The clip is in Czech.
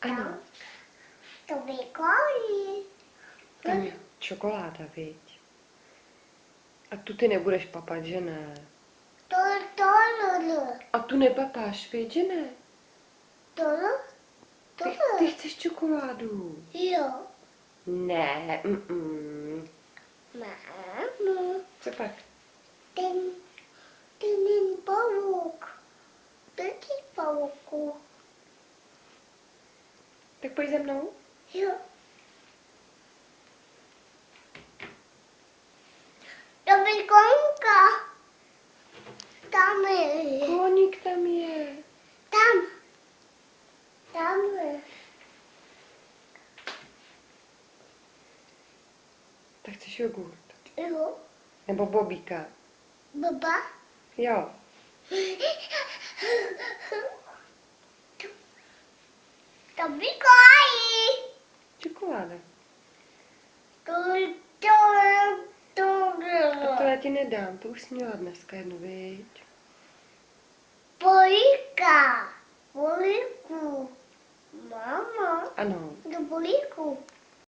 Ano. To vykolí. Tam je čokoláda, viď? A tu ty nebudeš papat, že ne? To. A tu nepapáš, viď, že ne? To. Ty chceš čokoládu. Jo. Ne, Mámo. Co pak? Ten pavouk. Taky pavouku. Tak pojď ze mnou. Jo. To vykonka. Tam je. Koník tam je. Tam je. Tak chceš jogurt. Jo. Nebo bobíka. Baba. Jo. To vykolí. Čokoláda. To. Tak to já ti nedám, to už jsi měla dneska jednu, viď? Políka. Políku. Mama. Ano. Do políku.